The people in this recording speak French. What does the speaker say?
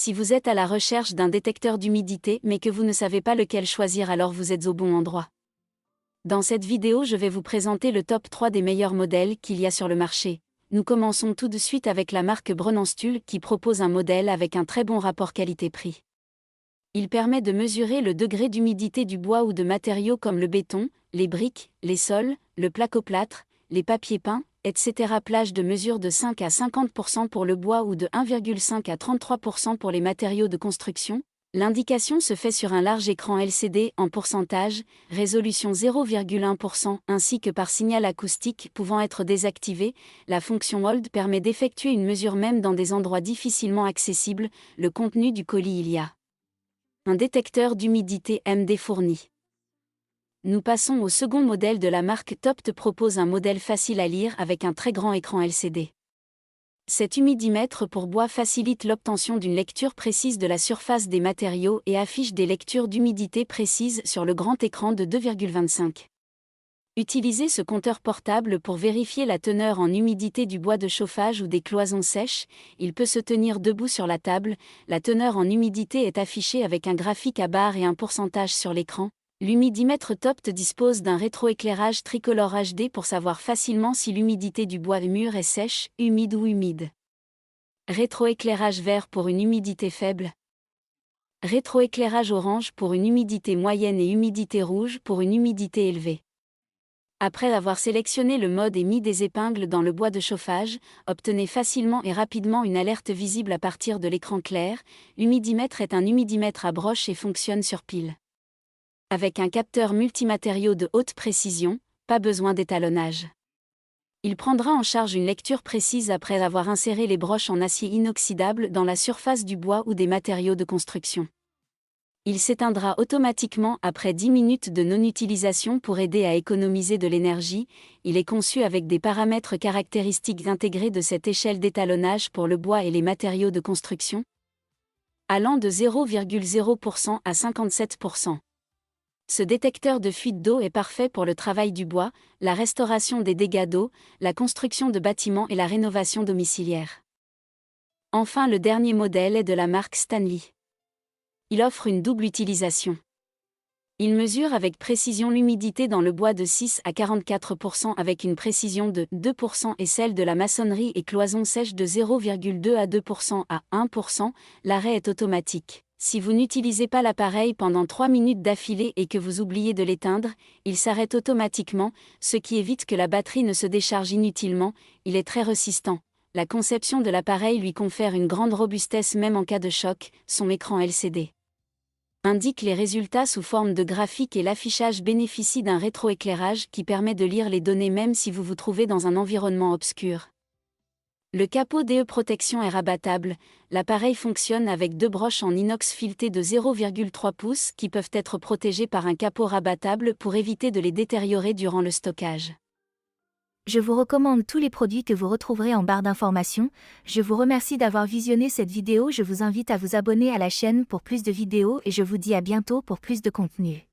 Si vous êtes à la recherche d'un détecteur d'humidité mais que vous ne savez pas lequel choisir, alors vous êtes au bon endroit. Dans cette vidéo, je vais vous présenter le top 3 des meilleurs modèles qu'il y a sur le marché. Nous commençons tout de suite avec la marque Brunanstuhl qui propose un modèle avec un très bon rapport qualité-prix. Il permet de mesurer le degré d'humidité du bois ou de matériaux comme le béton, les briques, les sols, le placoplâtre, les papiers peints, etc. Plage de mesure de 5 à 50% pour le bois ou de 1,5 à 33% pour les matériaux de construction. L'indication se fait sur un large écran LCD en pourcentage, résolution 0,1%, ainsi que par signal acoustique pouvant être désactivé. La fonction Hold permet d'effectuer une mesure même dans des endroits difficilement accessibles. Le contenu du colis: il y a un détecteur d'humidité MD fourni. Nous passons au second modèle de la marque Topt propose un modèle facile à lire avec un très grand écran LCD. Cet humidimètre pour bois facilite l'obtention d'une lecture précise de la surface des matériaux et affiche des lectures d'humidité précises sur le grand écran de 2,25. Utilisez ce compteur portable pour vérifier la teneur en humidité du bois de chauffage ou des cloisons sèches. Il peut se tenir debout sur la table. La teneur en humidité est affichée avec un graphique à barres et un pourcentage sur l'écran. L'humidimètre Topt dispose d'un rétroéclairage tricolore HD pour savoir facilement si l'humidité du bois mûr est sèche, humide ou humide. Rétroéclairage vert pour une humidité faible. Rétroéclairage orange pour une humidité moyenne et humidité rouge pour une humidité élevée. Après avoir sélectionné le mode et mis des épingles dans le bois de chauffage, obtenez facilement et rapidement une alerte visible à partir de l'écran clair. L'humidimètre est un humidimètre à broche et fonctionne sur pile. Avec un capteur multimatériaux de haute précision, pas besoin d'étalonnage. Il prendra en charge une lecture précise après avoir inséré les broches en acier inoxydable dans la surface du bois ou des matériaux de construction. Il s'éteindra automatiquement après 10 minutes de non-utilisation pour aider à économiser de l'énergie. Il est conçu avec des paramètres caractéristiques intégrés de cette échelle d'étalonnage pour le bois et les matériaux de construction, allant de 0,0% à 57%. Ce détecteur de fuite d'eau est parfait pour le travail du bois, la restauration des dégâts d'eau, la construction de bâtiments et la rénovation domiciliaire. Enfin, le dernier modèle est de la marque Stanley. Il offre une double utilisation. Il mesure avec précision l'humidité dans le bois de 6 à 44% avec une précision de 2% et celle de la maçonnerie et cloisons sèches de 0,2 à 2% à 1%. L'arrêt est automatique. Si vous n'utilisez pas l'appareil pendant 3 minutes d'affilée et que vous oubliez de l'éteindre, il s'arrête automatiquement, ce qui évite que la batterie ne se décharge inutilement. Il est très résistant. La conception de l'appareil lui confère une grande robustesse même en cas de choc. Son écran LCD indique les résultats sous forme de graphique et l'affichage bénéficie d'un rétroéclairage qui permet de lire les données même si vous vous trouvez dans un environnement obscur. Le capot DE protection est rabattable. L'appareil fonctionne avec 2 broches en inox filetées de 0,3 pouces qui peuvent être protégées par un capot rabattable pour éviter de les détériorer durant le stockage. Je vous recommande tous les produits que vous retrouverez en barre d'informations. Je vous remercie d'avoir visionné cette vidéo. Je vous invite à vous abonner à la chaîne pour plus de vidéos et je vous dis à bientôt pour plus de contenu.